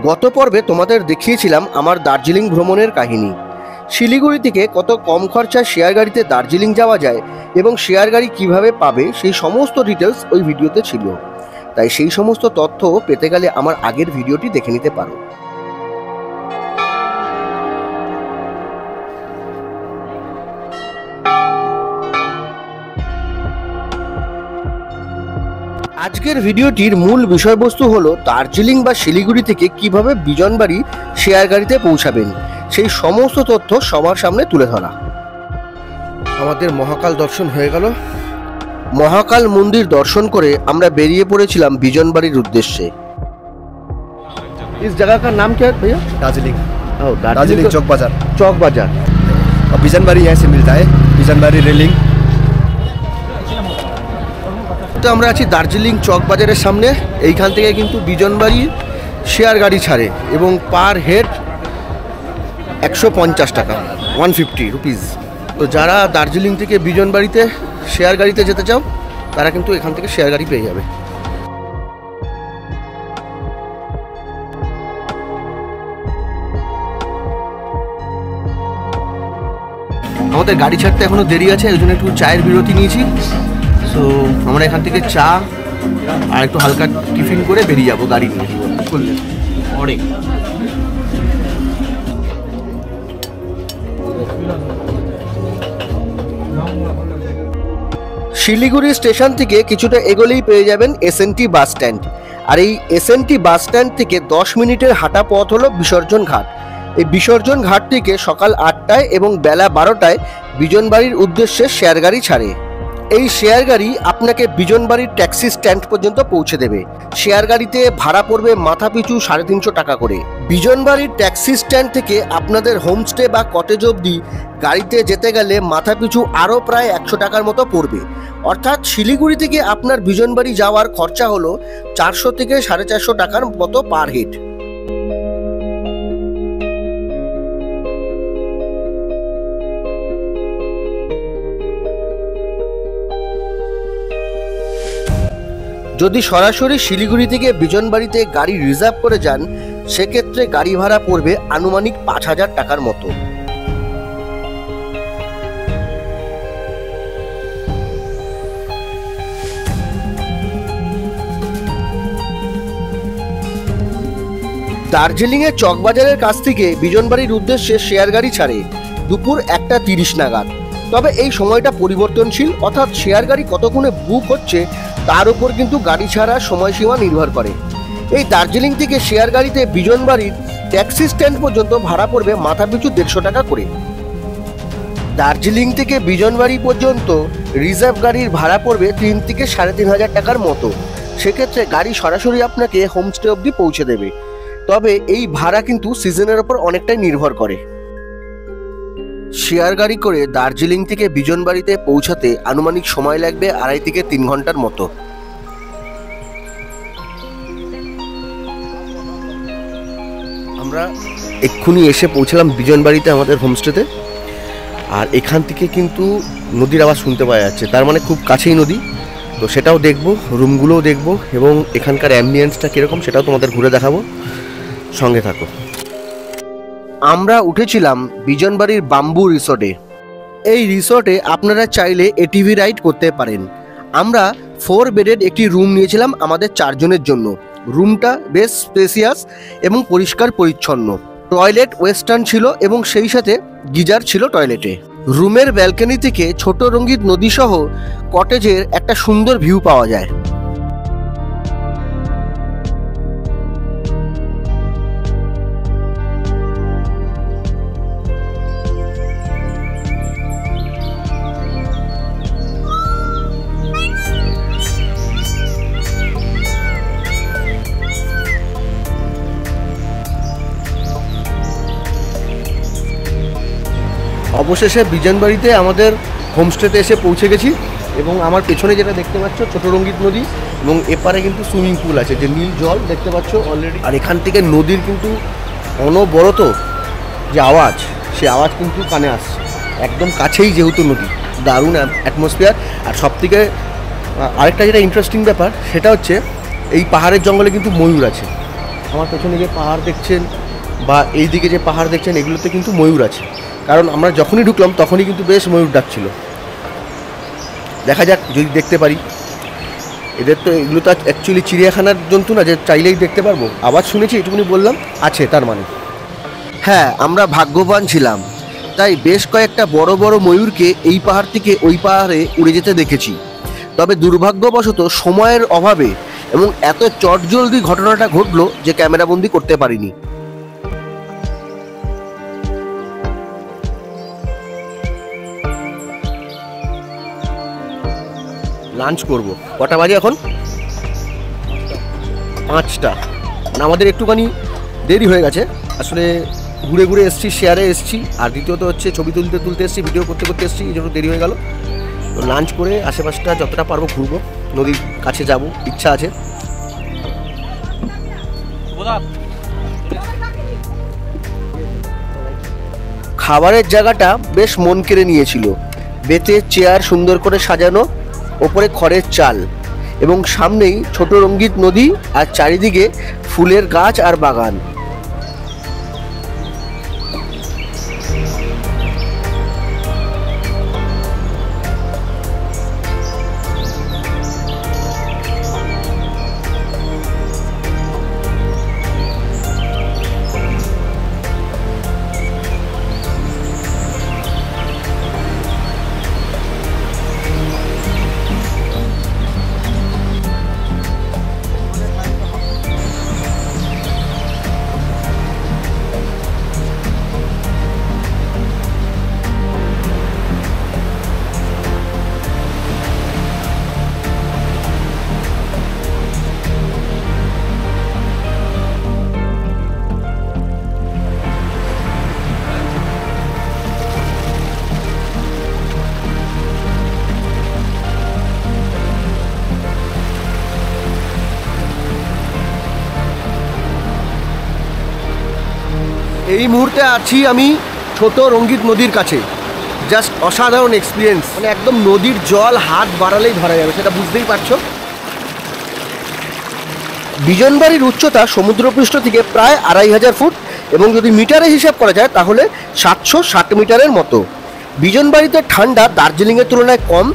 গত পর্বে তোমাদের দেখিয়েছিলাম আমার দার্জিলিং ভ্রমণের কাহিনী। শিলিগুড়ি থেকে কত কম খরচায় শেয়ার গাড়িতে দার্জিলিং যাওয়া যায় এবং শেয়ার গাড়ি কিভাবে পাবে সেই সমস্ত ডিটেলস ওই ভিডিওতে ছিল। তাই সেই সমস্ত তথ্য পেতে গেলে আমার আগের ভিডিওটি দেখে নিতে পারো। আজকের ভিডিওটির মূল বিষয়বস্তু হলো দার্জিলিং বা শিলিগুড়ি থেকে কিভাবে বিজনবাড়ি শেয়ার গাড়িতে পৌঁছাবেন সেই সমস্ত তথ্য সবার সামনে তুলে ধরা। আমাদের মহাকাল দর্শন হয়ে গেল। মহাকাল মন্দির দর্শন করে আমরা বেরিয়ে পড়েছিলাম বিজনবাড়ির উদ্দেশ্যে। इस जगह का नाम क्या है भैया? दार्जिलिंग। दार्जिलिंग चौक बाजार। चौक बाजार और बिजनबाड़ी यहाँ से मिलता है, बिजनबाड़ी रेलिंग। তো আমরা আছি দার্জিলিং চক বাজারের সামনে। এইখান থেকে কিন্তু বিজনবাড়ি শেয়ার গাড়ি ছাড়ে এবং পার হেড 150 টাকা, 150 রুপিস। তো যারা দার্জিলিং থেকে বিজনবাড়িতে শেয়ার গাড়িতে যেতে চাও তারা কিন্তু এখান থেকে শেয়ার গাড়ি পেয়ে যাবে। আমাদের গাড়ি ছাড়তে এখনো দেরি আছে, ওই জন্য একটু চায়ের বিরতি নিয়েছি। তো আমরা এখান থেকে চা আর একটু হালকা টিফিন করে বেরিয়ে যাবো গাড়ি নিয়ে। অনেক শিলিগুড়ি স্টেশন থেকে কিছুটা এগোলেই পেয়ে যাবেন এসএনটি বাস স্ট্যান্ড। আর এই এসএনটি বাস স্ট্যান্ড থেকে 10 মিনিটের হাঁটা পথ হলো বিসর্জন ঘাট। এই বিসর্জন ঘাট থেকে সকাল 8টায় এবং বেলা 12টায় বিজনবাড়ির উদ্দেশ্যে শেয়ার গাড়ি ছাড়ে। এই শেয়ার গাড়ি আপনাকে বিজনবাড়ির ট্যাক্সি স্ট্যান্ড পর্যন্ত পৌঁছে দেবে। শেয়ার গাড়িতে ভাড়া পড়বে মাথাপিছু 350 টাকা করে। বিজনবাড়ির ট্যাক্সি স্ট্যান্ড থেকে আপনাদের হোমস্টে বা কটেজ অবধি গাড়িতে যেতে গেলে মাথাপিছু আরও প্রায় 100 টাকার মতো পড়বে। অর্থাৎ শিলিগুড়ি থেকে আপনার বিজনবাড়ি যাওয়ার খরচা হলো 400 থেকে 450 টাকার মতো পার হেড। যদি সরাসরি শিলিগুড়ি থেকে বিজনবাড়িতে গাড়ি রিজার্ভ করে যান সেক্ষেত্রে গাড়ি ভাড়া পড়বে আনুমানিক 5000 টাকার মতো। দার্জিলিংয়ের চকবাজারের কাছ থেকে বিজনবাড়ির উদ্দেশ্যে শেয়ার গাড়ি ছাড়ে দুপুর 1টা 30 নাগাদ। তবে এই সময়টা পরিবর্তনশীল, অর্থাৎ শেয়ার গাড়ি কতক্ষণে বুক হচ্ছে তার উপর কিন্তু গাড়ি ছাড়ার সময়সীমা নির্ভর করে। এই দার্জিলিং থেকে শেয়ার গাড়িতে বিজনবাড়ির ট্যাক্সি স্ট্যান্ড পর্যন্ত ভাড়া পড়বে মাথাপিছু 150 টাকা করে। দার্জিলিং থেকে বিজনবাড়ি পর্যন্ত রিজার্ভ গাড়ির ভাড়া পড়বে 3 থেকে 3500 টাকার মতো। সেক্ষেত্রে গাড়ি সরাসরি আপনাকে হোমস্টে অবধি পৌঁছে দেবে। তবে এই ভাড়া কিন্তু সিজনের ওপর অনেকটাই নির্ভর করে। শেয়ার গাড়ি করে দার্জিলিং থেকে বিজনবাড়িতে পৌঁছাতে আনুমানিক সময় লাগবে 2.5 থেকে 3 ঘন্টার মতো। আমরা এক্ষুনি এসে পৌঁছলাম বিজনবাড়িতে আমাদের হোমস্টেতে। আর এখান থেকে কিন্তু নদীর আওয়াজ শুনতে পাওয়া যাচ্ছে, তার মানে খুব কাছেই নদী। তো সেটাও দেখবো, রুমগুলোও দেখবো এবং এখানকার অ্যাম্বিয়েন্সটা কীরকম সেটাও তোমাদের ঘুরে দেখাবো। সঙ্গে থাকো। আমরা উঠেছিলাম বিজনবাড়ির বাম্বু রিসোর্টে। এই রিসোর্টে আপনারা চাইলে এটিভি রাইড করতে পারেন। আমরা 4 বেডের একটি রুম নিয়েছিলাম আমাদের 4 জনের জন্য। রুমটা বেশ স্পেসিয়াস এবং পরিষ্কার পরিচ্ছন্ন। টয়লেট ওয়েস্টার্ন ছিল এবং সেই সাথে গিজার ছিল টয়লেটে। রুমের ব্যালকনি থেকে ছোট রঙ্গিত নদী সহ কটেজের একটা সুন্দর ভিউ পাওয়া যায়। অবশেষে বিজনবাড়িতে আমাদের হোমস্টেতে এসে পৌঁছে গেছি এবং আমার পেছনে যেটা দেখতে পাচ্ছ ছোট রঙ্গিত নদী এবং এপারে কিন্তু সুইমিং পুল আছে, যে নীল জল দেখতে পাচ্ছ অলরেডি। আর এখান থেকে নদীর কিন্তু অনবরত যে আওয়াজ, সে আওয়াজ কিন্তু কানে আসছে। একদম কাছেই যেহেতু নদী, দারুণ অ্যাটমসফিয়ার। আর সবথেকে আরেকটা যেটা ইন্টারেস্টিং ব্যাপার সেটা হচ্ছে এই পাহাড়ের জঙ্গলে কিন্তু ময়ূর আছে। আমার পেছনে যে পাহাড় দেখছেন বা এই দিকে যে পাহাড় দেখছেন এগুলোতে কিন্তু ময়ূর আছে, কারণ আমরা যখনই ঢুকলাম তখনই কিন্তু বেশ ময়ূর ডাকছিল। দেখা যাক যদি দেখতে পারি। এদের তো এগুলো তো অ্যাকচুয়ালি চিড়িয়াখানার জন্তু না যে চাইলেই দেখতে পারবো। আবার শুনেছি এটুকুনি বললাম, আছে তার মানে। হ্যাঁ, আমরা ভাগ্যবান ছিলাম, তাই বেশ কয়েকটা বড় বড় ময়ূরকে এই পাহাড় থেকে ওই পাহাড়ে উড়ে যেতে দেখেছি। তবে দুর্ভাগ্যবশত সময়ের অভাবে এবং এত চটজলদি ঘটনাটা ঘটলো যে ক্যামেরাবন্দি করতে পারিনি। লাঞ্চ করব, কটা বাজে এখন? 5টা। না, আমাদের একটুখানি দেরি হয়ে গেছে, আসলে ঘুরে ঘুরে এসছি, শেয়ারে এসছি, আর দ্বিতীয়ত হচ্ছে ছবি তুলতে তুলতে এসছি, ভিডিও করতে করতে এসছি, এই জন্য দেরি হয়ে গেল। তো লাঞ্চ করে আশেপাশটা যতটা পারবো ঘুরবো, নদীর কাছে যাব, ইচ্ছা আছে। খাবারের জায়গাটা বেশ মন কেড়ে নিয়েছিল। বেতের চেয়ার সুন্দর করে সাজানো, ওপরে খড়ের চাল, এবং সামনেই ছোট রঙ্গিত নদী, আর চারিদিকে ফুলের গাছ আর বাগান। এই মুহূর্তে আছি আমি ছোট রঙ্গিত নদীর কাছে। জাস্ট অসাধারণ এক্সপিরিয়েন্স, মানে একদম নদীর জল হাত বাড়ালেই ধরা যাবে, সেটা বুঝতেই পারছো। বিজনবাড়ির উচ্চতা সমুদ্রপৃষ্ঠ থেকে প্রায় 2500 ফুট, এবং যদি মিটারে হিসাব করা যায় তাহলে 760 মিটারের মতো। বিজনবাড়িতে ঠান্ডা দার্জিলিংয়ের তুলনায় কম।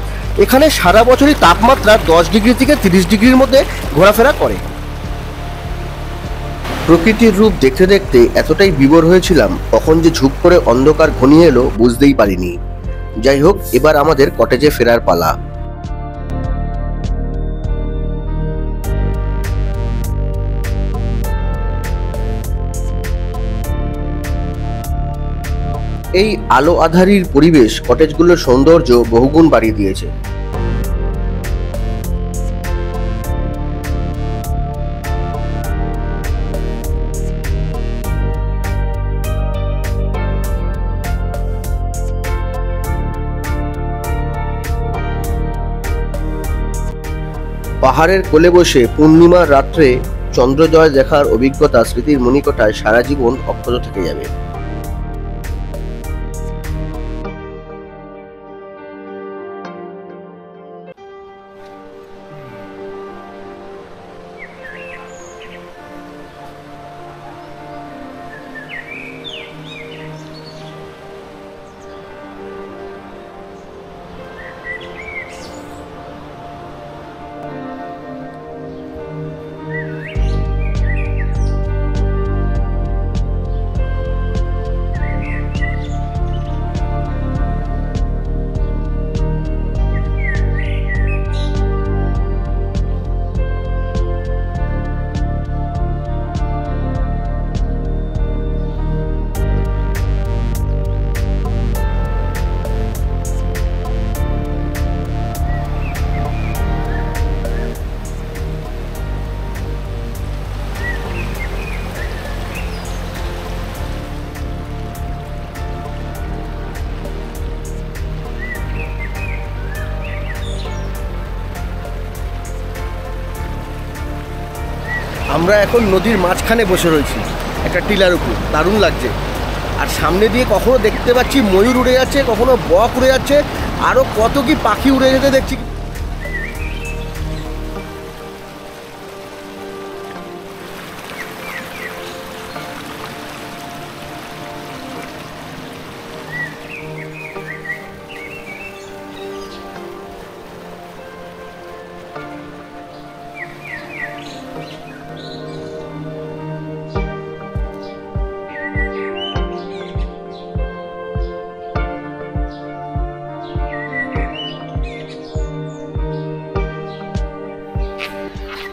এখানে সারা বছরই তাপমাত্রা 10 ডিগ্রি থেকে 30 ডিগ্রির মধ্যে ঘোরাফেরা করে। প্রকৃতির রূপ দেখতে দেখতে এতটাই বিভোর হয়েছিলাম, কখন যে ঝুপ করে অন্ধকার ঘনিয়ে এলো বুঝতেই পারিনি। যাই হোক, এবার আমাদের কটেজে ফেরার পালা। এই আলো আঁধারির পরিবেশ কটেজগুলোর সৌন্দর্য বহুগুণ বাড়িয়ে দিয়েছে। পাহাড়ের কোলে বসে পূর্ণিমার রাত্রে চন্দ্রোদয় দেখার অভিজ্ঞতা স্মৃতির মণিকোঠায় সারা জীবন অক্ষত থেকে যাবে। আমরা এখন নদীর মাঝখানে বসে রয়েছি একটা টিলার উপর, দারুণ লাগছে। আর সামনে দিয়ে কখনো দেখতে পাচ্ছি ময়ূর উড়ে যাচ্ছে, কখনো বক উড়ে যাচ্ছে, আরও কত কি পাখি উড়ে যেতে দেখছি।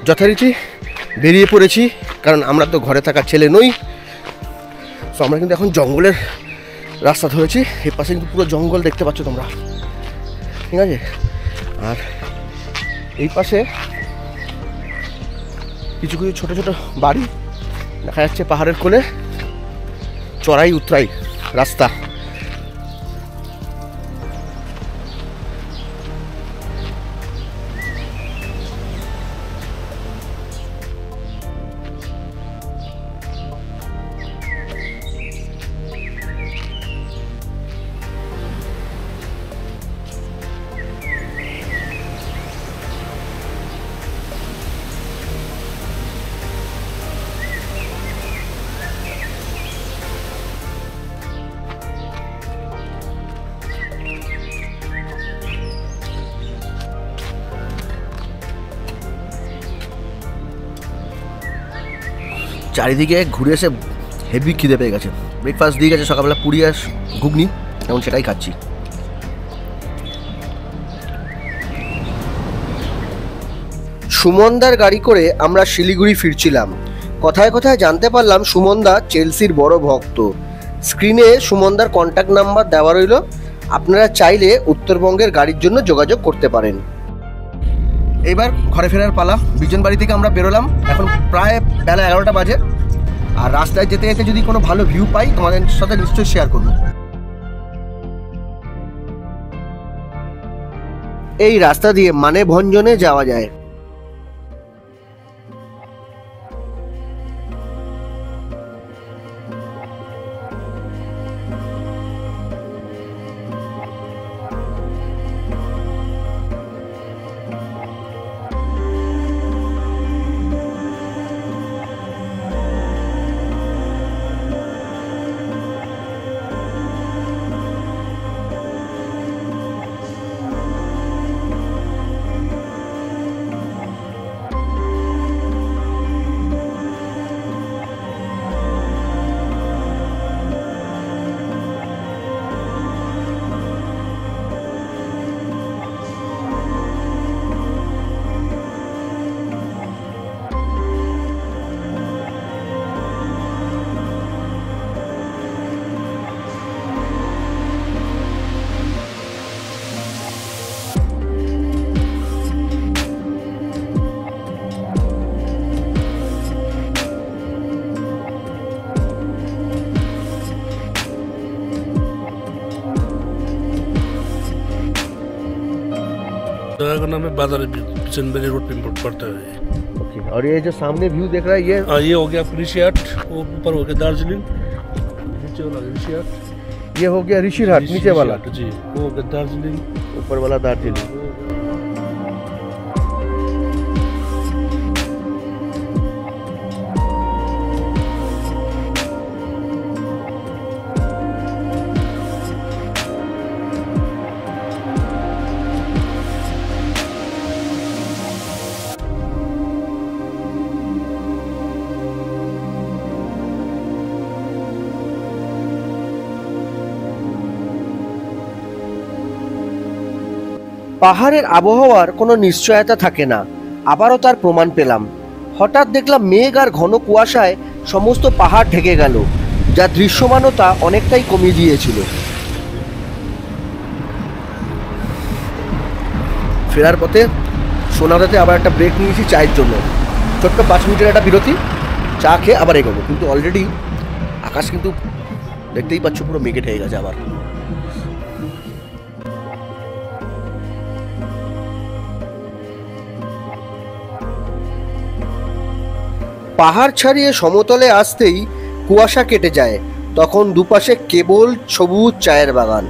যথারীতি বেরিয়ে পড়েছি, কারণ আমরা তো ঘরে থাকা ছেলে নই। তো আমরা কিন্তু এখন জঙ্গলের রাস্তা ধরেছি। এই পাশে কিন্তু পুরো জঙ্গল দেখতে পাচ্ছ তোমরা, ঠিক আছে। আর এই পাশে কিছু কিছু ছোট ছোট বাড়ি দেখা যাচ্ছে, পাহাড়ের কোলে চড়াই উতরাই রাস্তা। চারিদিকে ঘুরে এসে হেভি খিদে পেয়ে গেছে। ব্রেকফাস্ট দিয়ে গেছে সকালবেলা পুরি আর ঘুগনি, এখন সেটাই খাচ্ছি। সুমনদার গাড়ি করে আমরা শিলিগুড়ি ফিরছিলাম। কথায় কথায় জানতে পারলাম সুমনদা চেলসির বড় ভক্ত। স্ক্রিনে সুমনদার কন্ট্যাক্ট নাম্বার দেওয়া রইল, আপনারা চাইলে উত্তরবঙ্গের গাড়ির জন্য যোগাযোগ করতে পারেন। এবার ঘরে ফেরার পালা। বিজন বাড়ি থেকে আমরা বেরোলাম, এখন প্রায় বেলা 11টা বাজে। আর রাস্তায় যেতে যেতে যদি কোনো ভালো ভিউ পাই তোমাদের সাথে নিশ্চয়ই শেয়ার করব। এই রাস্তা দিয়ে মানে ভঞ্জনে যাওয়া যায়। जगह का नाम है बाजार बिजनबारी रोड पे पड़ता है। ओके, और ये जो सामने व्यू देख रहा है ये हो गया ऋषिहाट, वो ऊपर हो गया दार्जिलिंग, नीचे वाला ऋषिहाट, ये हो गया ऋषिहाट नीचे वाला जी, वो हो गया दार्जिलिंग, ऊपर वाला दार्जिलिंग। পাহাড়ের আবহাওয়ার কোনো নিশ্চয়তা থাকে না, আবারও তার প্রমাণ পেলাম। হঠাৎ দেখলাম মেঘ আর ঘন কুয়াশায় সমস্ত পাহাড় ঢেকে গেল, যা দৃশ্যমানতা অনেকটাই কমিয়ে দিয়েছিল। ফেরার পথে সোনাদাতে আবার একটা ব্রেক নিয়েছি চায়ের জন্য। ছোট্ট 5 মিনিটের একটা বিরতি, চা খেয়ে আবার এগোবো। কিন্তু অলরেডি আকাশ কিন্তু দেখতেই পাচ্ছ পুরো মেঘে ঢেকে গেছে আবার। পাহাড় ছাড়িয়ে সমতলে আসতেই কুয়াশা কেটে যায়, তখন দুপাশে কেবল সবুজ চায়ের বাগান।